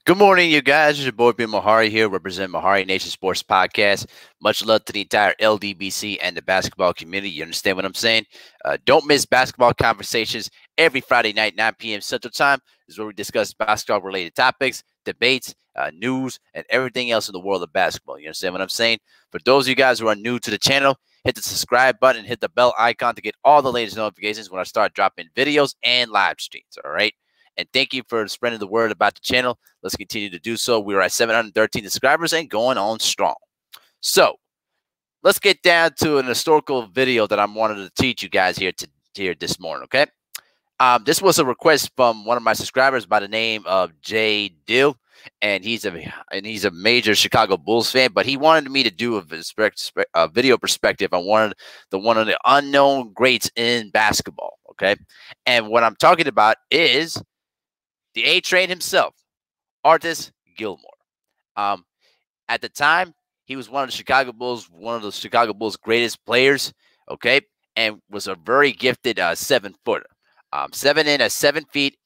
Good morning, you guys. It's your boy B Mahari here, representing Mahari Nation Sports Podcast. Much love to the entire LDBC and the basketball community. You understand what I'm saying? Don't miss basketball conversations every Friday night, 9 p.m. Central Time. This is where we discuss basketball-related topics, debates, news, and everything else in the world of basketball. You understand what I'm saying? For those of you guys who are new to the channel, hit the subscribe button and hit the bell icon to get all the latest notifications when I start dropping videos and live streams. All right? And thank you for spreading the word about the channel. Let's continue to do so. We are at 713 subscribers and going on strong. So let's get down to an historical video that I wanted to teach you guys here this morning. Okay. This was a request from one of my subscribers by the name of Jay Dill, and he's a major Chicago Bulls fan. But he wanted me to do a video perspective on one of the unknown greats in basketball. Okay, and what I'm talking about is the A-Train himself, Artis Gilmore. At the time, he was one of the Chicago Bulls' greatest players, okay, and was a very gifted 7-footer. 7 feet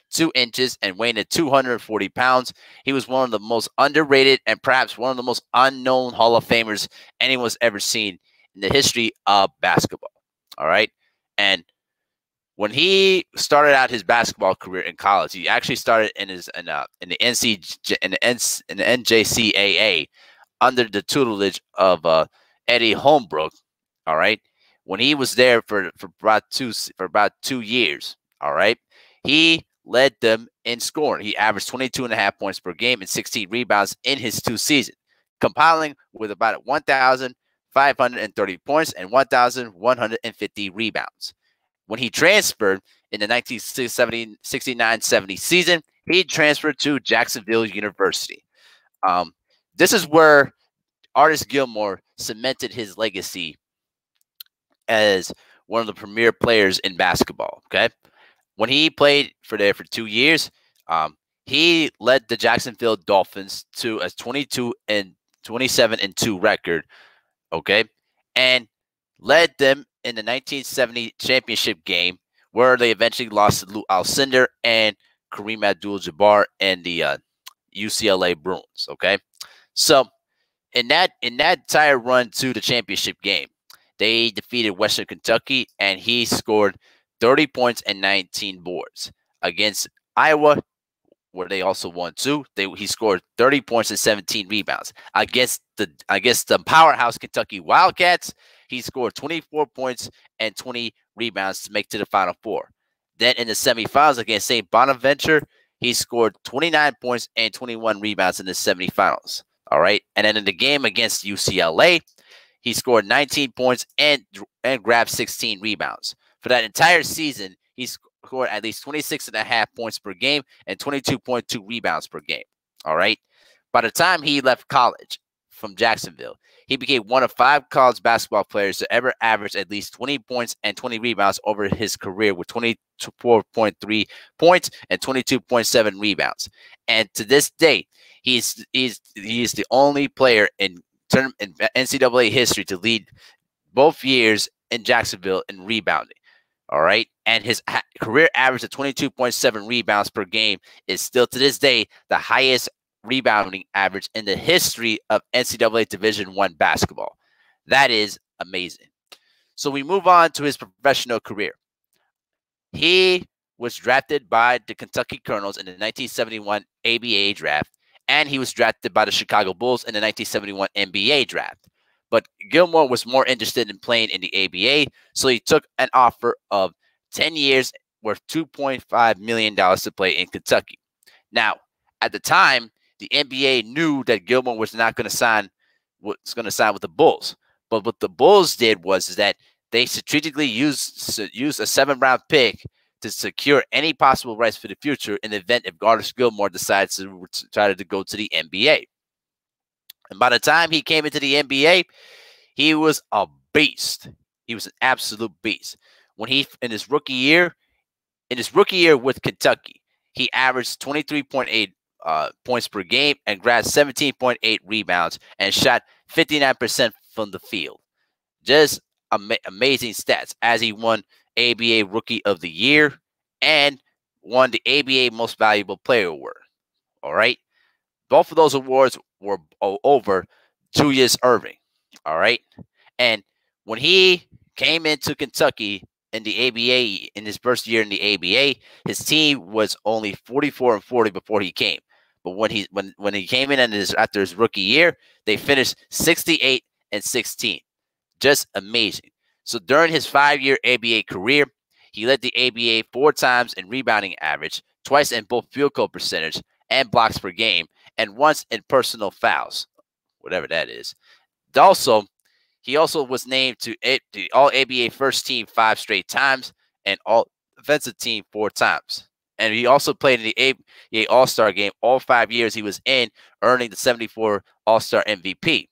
2 inches, and weighing at 240 pounds. He was one of the most underrated and perhaps one of the most unknown Hall of Famers anyone's ever seen in the history of basketball. All right, and when he started out his basketball career in college, he actually started in the NCAA under the tutelage of Eddie Holbrook. All right, when he was there for about 2 years. All right, he led them in scoring. He averaged 22.5 points per game and 16 rebounds in his 2 seasons, compiling with about 1,530 points and 1,150 rebounds. When he transferred in the 1969-70 season, he transferred to Jacksonville University. This is where Artis Gilmore cemented his legacy as one of the premier players in basketball. Okay, when he played for 2 years, he led the Jacksonville Dolphins to a 27-2 record. Okay, and led them in the 1970 championship game, where they eventually lost to Lou Alcindor and Kareem Abdul-Jabbar and the UCLA Bruins. Okay, so in that entire run to the championship game, they defeated Western Kentucky, and he scored 30 points and 19 boards against Iowa, where they also won too. He scored 30 points and 17 rebounds against the powerhouse Kentucky Wildcats. He scored 24 points and 20 rebounds to make to the Final Four. Then in the semifinals against St. Bonaventure, he scored 29 points and 21 rebounds in the semifinals. All right, and then in the game against UCLA, he scored 19 points and grabbed 16 rebounds. For that entire season, he scored at least 26.5 points per game and 22.2 rebounds per game. All right. By the time he left college from Jacksonville, he became one of 5 college basketball players to ever average at least 20 points and 20 rebounds over his career, with 24.3 points and 22.7 rebounds. And to this day, he is the only player in NCAA history to lead both years in Jacksonville in rebounding. All right. And his career average of 22.7 rebounds per game is still to this day the highest rebounding average in the history of NCAA Division I basketball. That is amazing. So we move on to his professional career. He was drafted by the Kentucky Colonels in the 1971 ABA draft, and he was drafted by the Chicago Bulls in the 1971 NBA draft. But Gilmore was more interested in playing in the ABA, so he took an offer of 10 years worth $2.5 million to play in Kentucky. Now, at the time, the NBA knew that Gilmore was not going to sign with the Bulls. But what the Bulls did was that they strategically used a 7th-round pick to secure any possible rights for the future in the event if Artis Gilmore decides to try to go to the NBA. And by the time he came into the NBA, he was a beast. He was an absolute beast. When in his rookie year with Kentucky, he averaged 23.8 points per game and grabbed 17.8 rebounds and shot 59% from the field. Just amazing stats, as he won ABA Rookie of the Year and won the ABA Most Valuable Player Award. All right. Both of those awards were over Julius Erving. All right. And when he came into Kentucky in the ABA in his first year in the ABA, his team was only 44-40 before he came. But when he came in after his rookie year, they finished 68-16. Just amazing. So during his 5-year ABA career, he led the ABA 4 times in rebounding average, twice in both field goal percentage and blocks per game, and once in personal fouls, whatever that is. He also was named to the All-ABA First Team 5 straight times and All-Defensive Team 4 times. And he also played in the ABA All-Star game all 5 years he was in, earning the 74 All-Star MVP.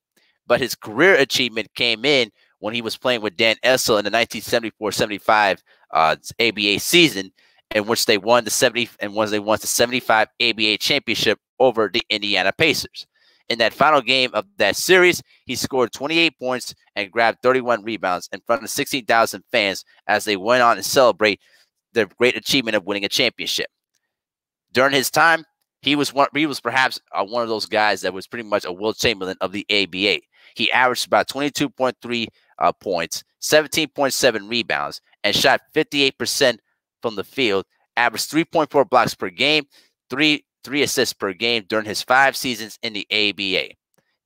But his career achievement came in when he was playing with Dan Essel in the 1974-75 ABA season, in which they won the 75 ABA championship over the Indiana Pacers. In that final game of that series, he scored 28 points and grabbed 31 rebounds in front of 16,000 fans as they went on to celebrate their great achievement of winning a championship. During his time, he was perhaps one of those guys that was pretty much a Will Chamberlain of the ABA. He averaged about 22.3 points, 17.7 rebounds, and shot 58% from the field, averaged 3.4 blocks per game, three assists per game during his 5 seasons in the ABA.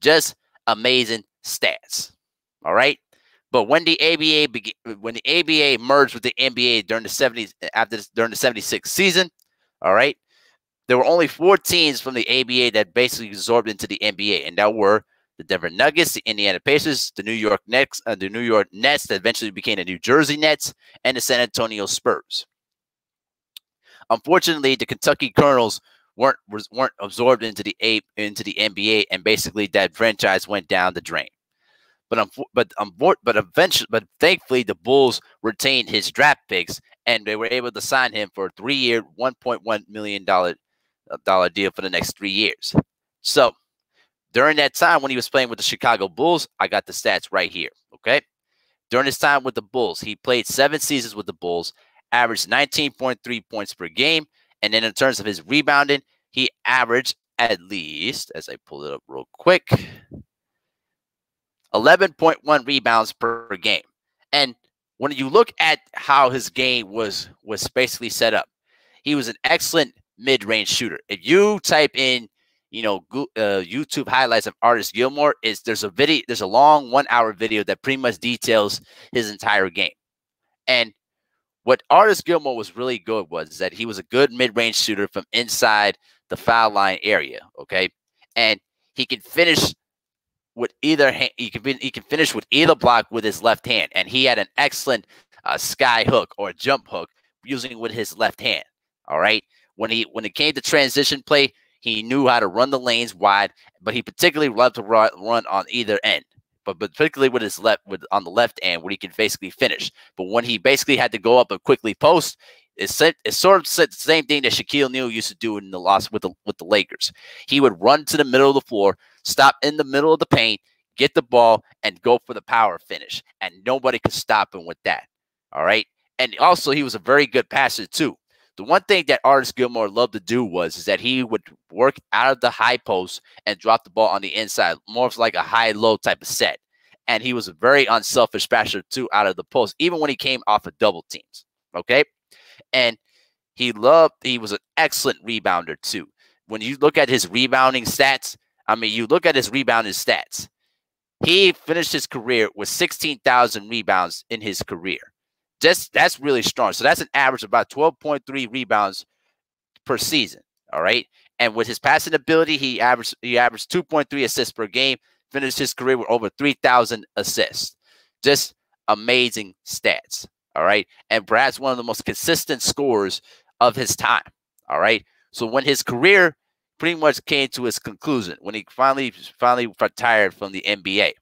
Just amazing stats. All right. But when the ABA merged with the NBA during the 70s, during the 76 season, all right, there were only 4 teams from the ABA that basically absorbed into the NBA, and that were the Denver Nuggets, the Indiana Pacers, the New York Nets that eventually became the New Jersey Nets, and the San Antonio Spurs. Unfortunately, the Kentucky Colonels weren't absorbed into the NBA, and basically that franchise went down the drain. But thankfully, the Bulls retained his draft picks, and they were able to sign him for a 3-year, $1.1 million deal for the next 3 years. So during that time when he was playing with the Chicago Bulls, I got the stats right here. Okay, during his time with the Bulls, he played 7 seasons with the Bulls, averaged 19.3 points per game, and then in terms of his rebounding, he averaged at least, as I pull it up real quick, 11.1 rebounds per game. And when you look at how his game was basically set up, he was an excellent mid-range shooter. If you type in, YouTube highlights of Artis Gilmore, there's a long 1-hour video that pretty much details his entire game. And what Artis Gilmore was really good was that he was a good mid-range shooter from inside the foul line area. Okay, and he can finish with either hand. He can finish with either block with his left hand, and he had an excellent sky hook or jump hook using with his left hand. All right, when it came to transition play, he knew how to run the lanes wide, but he particularly loved to run on either end. But particularly with his on the left end, where he can basically finish. But when he basically had to go up and quickly post, it sort of the same thing that Shaquille O'Neal used to do in the loss with the Lakers. He would run to the middle of the floor, stop in the middle of the paint, get the ball, and go for the power finish. And nobody could stop him with that. All right. And also, he was a very good passer too. The one thing that Artis Gilmore loved to do is that he would work out of the high post and drop the ball on the inside, more of like a high-low type of set. And he was a very unselfish passer too out of the post, even when he came off of double teams. Okay, and he was an excellent rebounder too. When you look at his rebounding stats, he finished his career with 16,000 rebounds in his career. That's really strong. So that's an average of about 12.3 rebounds per season. All right. And with his passing ability, he averaged 2.3 assists per game, finished his career with over 3,000 assists. Just amazing stats. All right. And perhaps one of the most consistent scorers of his time. All right. So when his career pretty much came to its conclusion, when he finally retired from the NBA,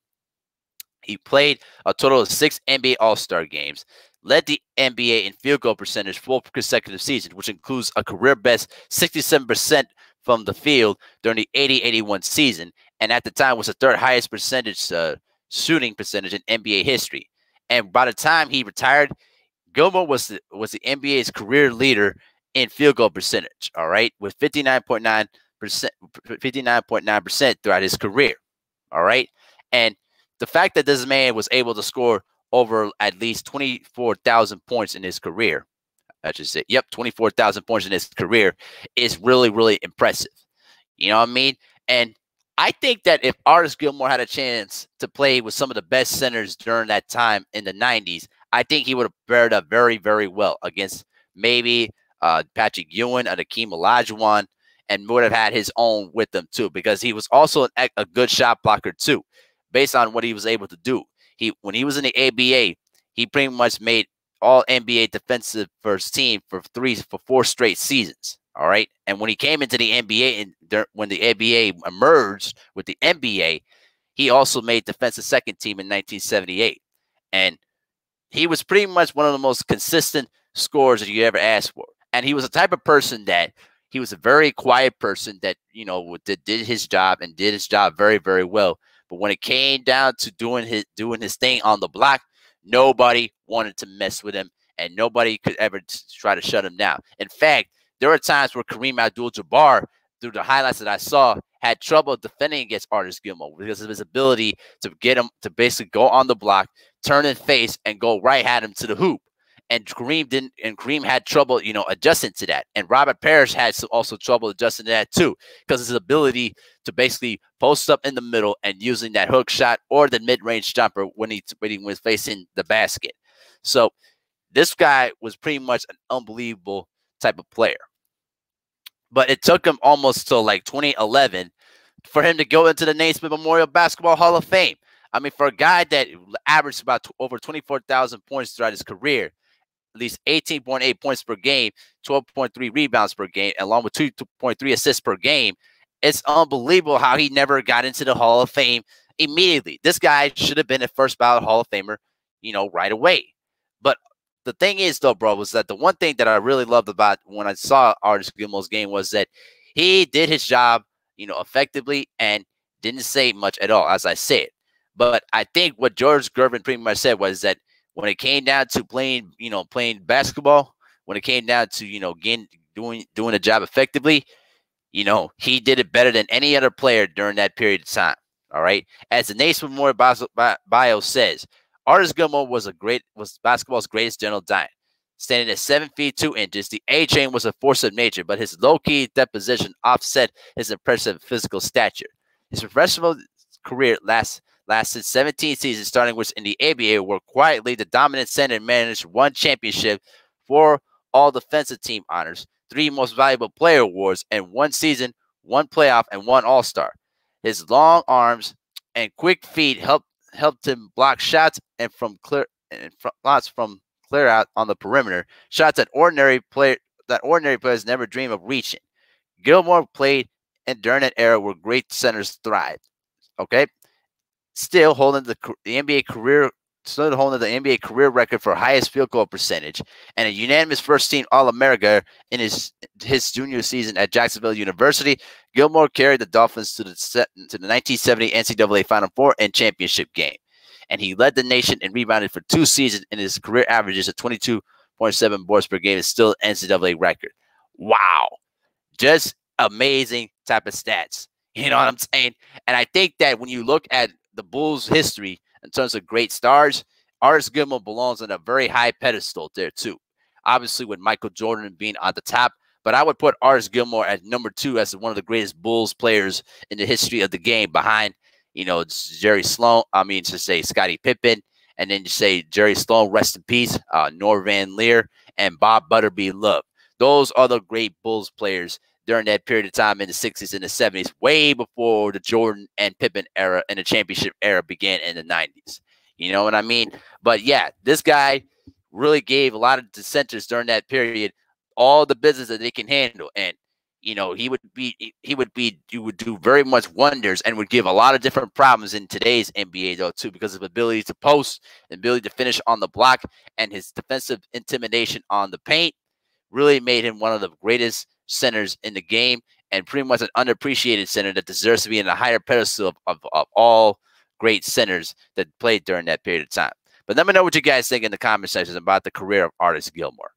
he played a total of 6 NBA All-Star games, led the NBA in field goal percentage 4 consecutive seasons, which includes a career best 67% from the field during the 80-81 season, and at the time was the 3rd highest shooting percentage in NBA history. And by the time he retired, Gilmore was the NBA's career leader in field goal percentage, all right, with 59.9% 59.9% throughout his career. All right. And the fact that this man was able to score over at least 24,000 points in his career, I should say, yep, 24,000 points in his career is really, really impressive. You know what I mean? And I think that if Artis Gilmore had a chance to play with some of the best centers during that time in the 90s, I think he would have fared up very, very well against maybe Patrick Ewing or Akeem Olajuwon, and would have had his own with them too, because he was also a good shot blocker too, based on what he was able to do. When he was in the ABA, he pretty much made all NBA defensive first team for 4 straight seasons. All right. And when he came into the NBA and when the ABA emerged with the NBA, he also made defensive second team in 1978. And he was pretty much one of the most consistent scorers that you ever asked for. And he was the type of person that he was a very quiet person that, you know, did his job and did his job very, very well. But when it came down to doing his thing on the block, nobody wanted to mess with him, and nobody could ever try to shut him down. In fact, there were times where Kareem Abdul-Jabbar, through the highlights that I saw, had trouble defending against Artis Gilmore because of his ability to get him to basically go on the block, turn and face, and go right at him to the hoop. And Kareem had trouble, you know, adjusting to that. And Robert Parrish had also trouble adjusting to that too, because his ability to basically post up in the middle and using that hook shot or the mid-range jumper when he was facing the basket. So this guy was pretty much an unbelievable type of player. But it took him almost till like 2011 for him to go into the Naismith Memorial Basketball Hall of Fame. I mean, for a guy that averaged about over 24,000 points throughout his career, at least 18.8 points per game, 12.3 rebounds per game, along with 2.3 assists per game, it's unbelievable how he never got into the Hall of Fame immediately. This guy should have been a first ballot Hall of Famer, you know, right away. But the thing is, though, bro, was that the one thing that I really loved about when I saw Artis Gilmore's game was that he did his job, you know, effectively and didn't say much at all, as I said. But I think what George Gervin pretty much said was that when it came down to playing basketball, when it came down to, you know, doing the job effectively, you know, he did it better than any other player during that period of time. All right. As the Naismith Memorial bio says, Artis Gilmore was basketball's greatest general giant. Standing at 7 feet 2 inches, the A-Chain was a force of nature, but his low-key deposition offset his impressive physical stature. His professional career lasted 17 seasons, starting with in the ABA, where quietly the dominant center managed 1 championship, 4 all-defensive team honors, 3 most valuable player awards, and 1 season, 1 playoff, and 1 all-star. His long arms and quick feet helped him block shots and from clear out on the perimeter, shots that ordinary players never dream of reaching. Gilmore played and during that era where great centers thrived. Okay, still holding the NBA career record for highest field goal percentage and a unanimous first-team All-America in his junior season at Jacksonville University. Gilmore carried the Dolphins to the 1970 NCAA Final Four and Championship Game, and he led the nation and rebounded for 2 seasons, and his career averages of 22.7 boards per game is still an NCAA record. Wow, just amazing type of stats. You know what I'm saying? And I think that when you look at the Bulls' history in terms of great stars, Artis Gilmore belongs on a very high pedestal there too. Obviously, with Michael Jordan being on the top, but I would put Artis Gilmore at number 2 as one of the greatest Bulls players in the history of the game, behind, you know, Jerry Sloan. I mean, to say Scottie Pippen, and then you say Jerry Sloan, rest in peace, Nor Van Leer, and Bob Butterby Love. Those are the great Bulls players during that period of time in the 60s and the 70s, way before the Jordan and Pippen era and the championship era began in the 90s. You know what I mean? But yeah, this guy really gave a lot of dissenters during that period all the business that they can handle. And, you know, he would do very much wonders and would give a lot of different problems in today's NBA though too, because of his ability to post, the ability to finish on the block, and his defensive intimidation on the paint really made him one of the greatest centers in the game, and pretty much an underappreciated center that deserves to be in a higher pedestal of all great centers that played during that period of time. But let me know what you guys think in the comment section about the career of Artis Gilmore.